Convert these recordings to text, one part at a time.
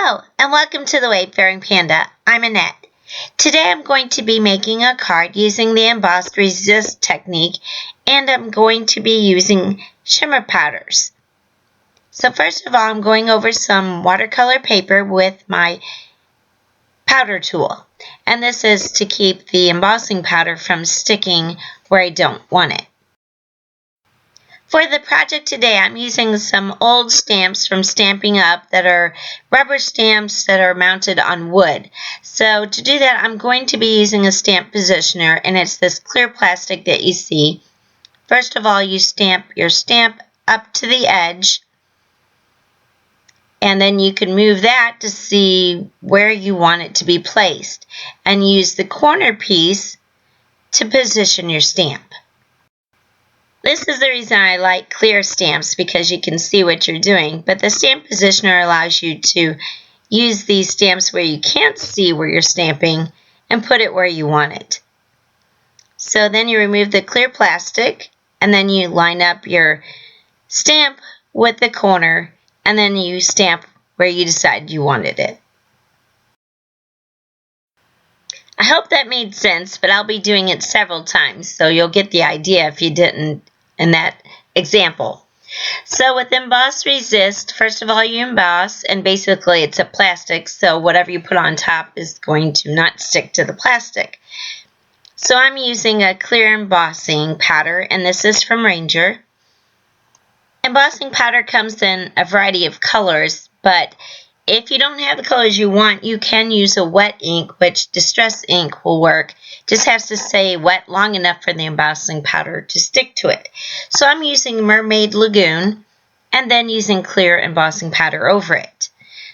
Hello, and welcome to the Wayfaring Panda. I'm Annette. Today I'm going to be making a card using the Emboss Resist technique, and I'm going to be using shimmer powders. So first of all, I'm going over some watercolor paper with my powder tool. And this is to keep the embossing powder from sticking where I don't want it. For the project today, I'm using some old stamps from Stampin Up that are rubber stamps that are mounted on wood. So to do that, I'm going to be using a stamp positioner, and it's this clear plastic that you see. First of all, you stamp your stamp up to the edge, and then you can move that to see where you want it to be placed, and use the corner piece to position your stamp. This is the reason I like clear stamps, because you can see what you're doing, but the stamp positioner allows you to use these stamps where you can't see where you're stamping and put it where you want it. So then you remove the clear plastic, and then you line up your stamp with the corner, and then you stamp where you decide you wanted it. I hope that made sense, but I'll be doing it several times, so you'll get the idea if you didn't in that example. So with Emboss Resist, first of all you emboss, and basically it's a plastic, so whatever you put on top is going to not stick to the plastic. So I'm using a clear embossing powder, and this is from Ranger. Embossing powder comes in a variety of colors, but if you don't have the colors you want, you can use a wet ink, which distress ink will work. Just has to stay wet long enough for the embossing powder to stick to it. So I'm using Mermaid Lagoon, and then using clear embossing powder over it.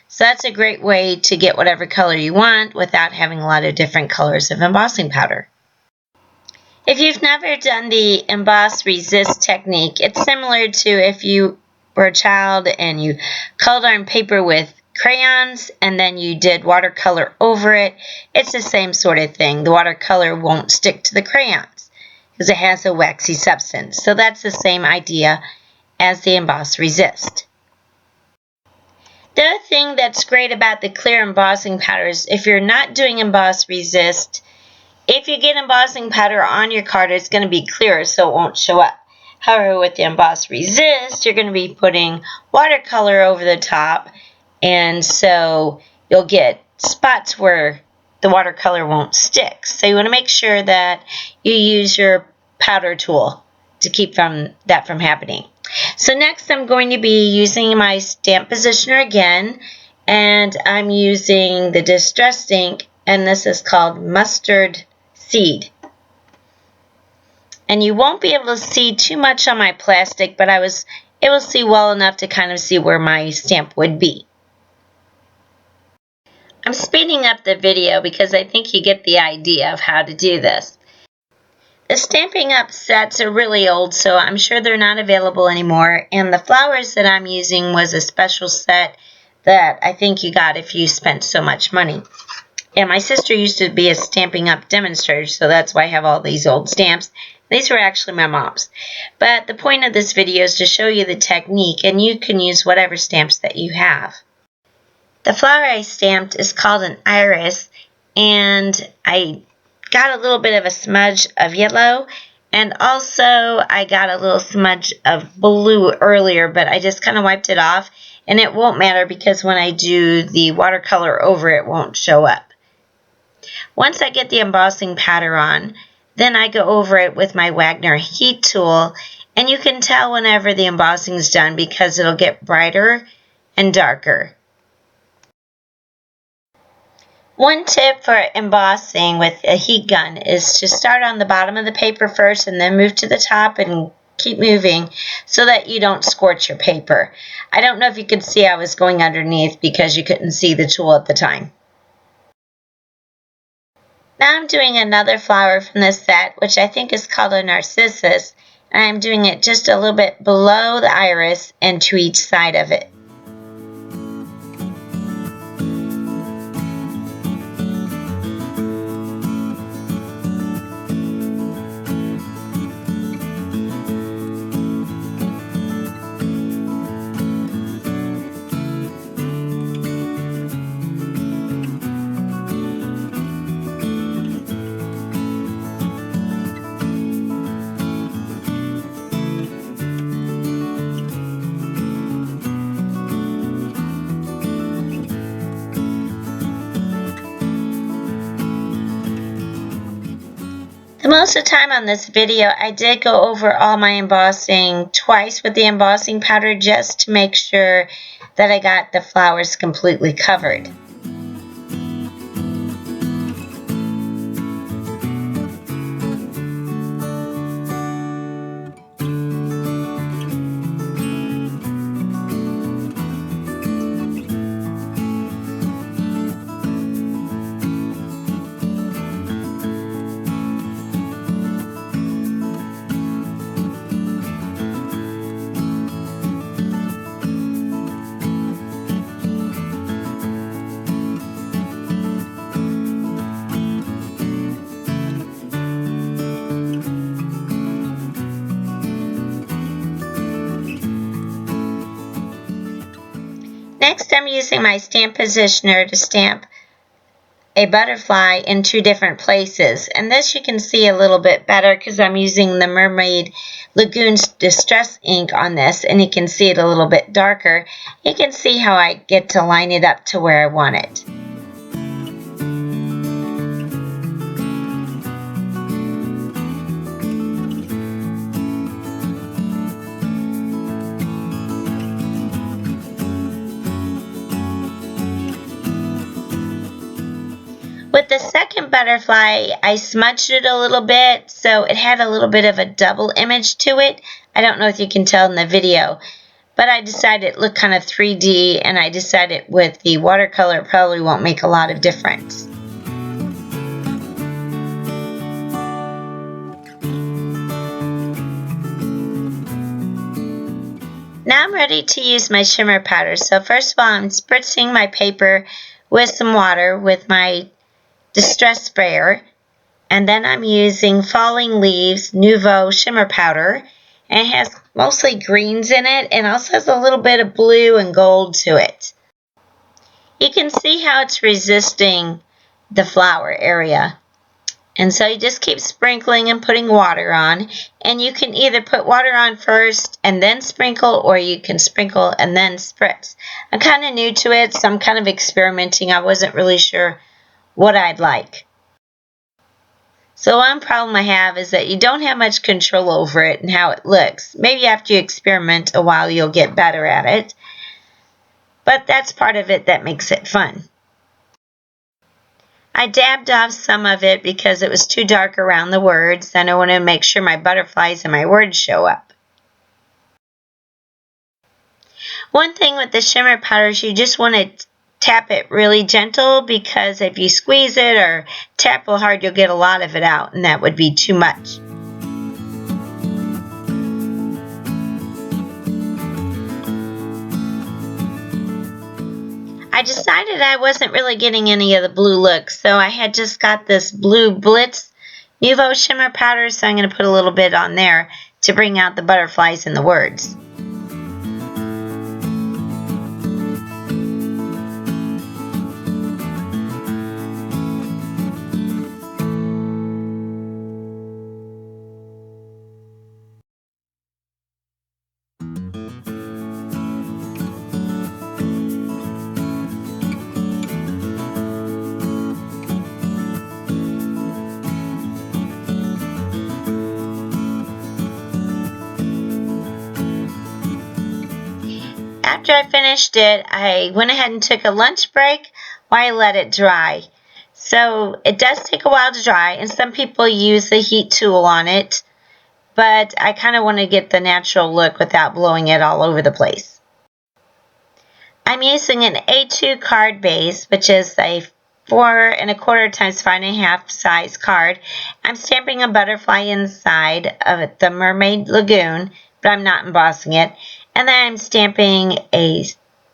So that's a great way to get whatever color you want without having a lot of different colors of embossing powder. If you've never done the Emboss Resist technique, it's similar to if you were a child and you colored on paper with crayons and then you did watercolor over it. It's the same sort of thing. The watercolor won't stick to the crayons because it has a waxy substance. So that's the same idea as the Emboss Resist. The other thing that's great about the clear embossing powders, if you're not doing Emboss Resist, if you get embossing powder on your card, it's going to be clearer, so it won't show up. However, with the Emboss Resist, you're going to be putting watercolor over the top, and so you'll get spots where the watercolor won't stick. So you want to make sure that you use your powder tool to keep that from happening. So next I'm going to be using my stamp positioner again, and I'm using the distressed ink, and this is called Mustard Seed. And you won't be able to see too much on my plastic, but I was able to see well enough to kind of see where my stamp would be. I'm speeding up the video because I think you get the idea of how to do this. The Stampin Up sets are really old, so I'm sure they're not available anymore, and the flowers that I'm using was a special set that I think you got if you spent so much money. And my sister used to be a Stampin Up demonstrator, so that's why I have all these old stamps. These were actually my mom's. But the point of this video is to show you the technique, and you can use whatever stamps that you have. The flower I stamped is called an iris, and I got a little bit of a smudge of yellow, and also I got a little smudge of blue earlier, but I just kind of wiped it off, and it won't matter because when I do the watercolor over it won't show up. Once I get the embossing powder on, then I go over it with my Wagner heat tool, and you can tell whenever the embossing is done because it'll get brighter and darker. One tip for embossing with a heat gun is to start on the bottom of the paper first and then move to the top and keep moving so that you don't scorch your paper. I don't know if you could see I was going underneath because you couldn't see the tool at the time. Now I'm doing another flower from this set, which I think is called a narcissus, and I'm doing it just a little bit below the iris and to each side of it. So most of the time on this video, I did go over all my embossing twice with the embossing powder just to make sure that I got the flowers completely covered. Next, I'm using my stamp positioner to stamp a butterfly in 2 different places. And this you can see a little bit better because I'm using the Mermaid Lagoon Distress ink on this, and you can see it a little bit darker. You can see how I get to line it up to where I want it. With the second butterfly, I smudged it a little bit so it had a little bit of a double image to it. I don't know if you can tell in the video, but I decided it looked kind of 3D, and I decided with the watercolor it probably won't make a lot of difference. Now I'm ready to use my shimmer powder. So first of all, I'm spritzing my paper with some water with my Distress sprayer, and then I'm using Falling Leaves Nuvo Shimmer Powder, and it has mostly greens in it and also has a little bit of blue and gold to it. You can see how it's resisting the flower area, and so you just keep sprinkling and putting water on, and you can either put water on first and then sprinkle, or you can sprinkle and then spritz. I'm kind of new to it, so I'm kind of experimenting. I wasn't really sure what I'd like. So one problem I have is that you don't have much control over it and how it looks. Maybe after you experiment a while you'll get better at it, but that's part of it that makes it fun. I dabbed off some of it because it was too dark around the words, and I want to make sure my butterflies and my words show up. One thing with the shimmer powders, you just want to tap it really gentle, because if you squeeze it or tap real hard, you'll get a lot of it out, and that would be too much. I decided I wasn't really getting any of the blue look, so I had just got this blue Blitz Nuvo Shimmer Powder, so I'm going to put a little bit on there to bring out the butterflies and the words. After I finished it, I went ahead and took a lunch break while I let it dry. So it does take a while to dry, and some people use the heat tool on it, but I kind of want to get the natural look without blowing it all over the place. I'm using an A2 card base, which is a 4 1/4 times 5 1/2 size card. I'm stamping a butterfly inside of it, the Mermaid Lagoon, but I'm not embossing it. And then I'm stamping a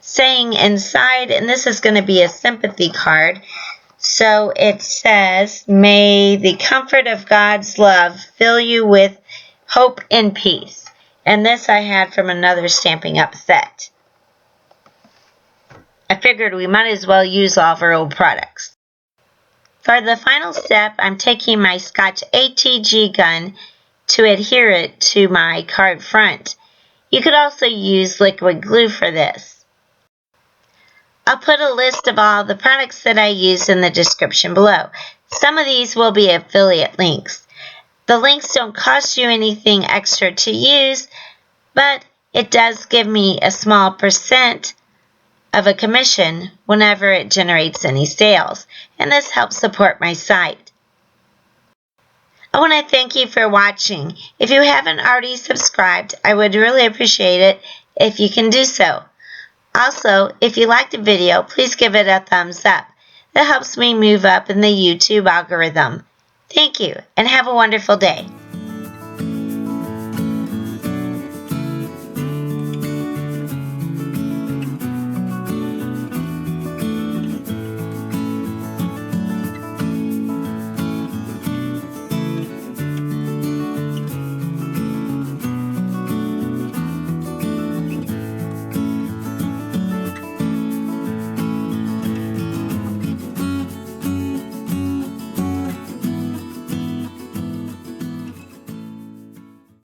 saying inside, and this is going to be a sympathy card. So it says, "May the comfort of God's love fill you with hope and peace." And this I had from another Stampin' Up set. I figured we might as well use all of our old products. For the final step, I'm taking my Scotch ATG gun to adhere it to my card front. You could also use liquid glue for this. I'll put a list of all the products that I use in the description below. Some of these will be affiliate links. The links don't cost you anything extra to use, but it does give me a small percent of a commission whenever it generates any sales, and this helps support my site. I want to thank you for watching. If you haven't already subscribed, I would really appreciate it if you can do so. Also, if you liked the video, please give it a thumbs up. That helps me move up in the YouTube algorithm. Thank you, and have a wonderful day.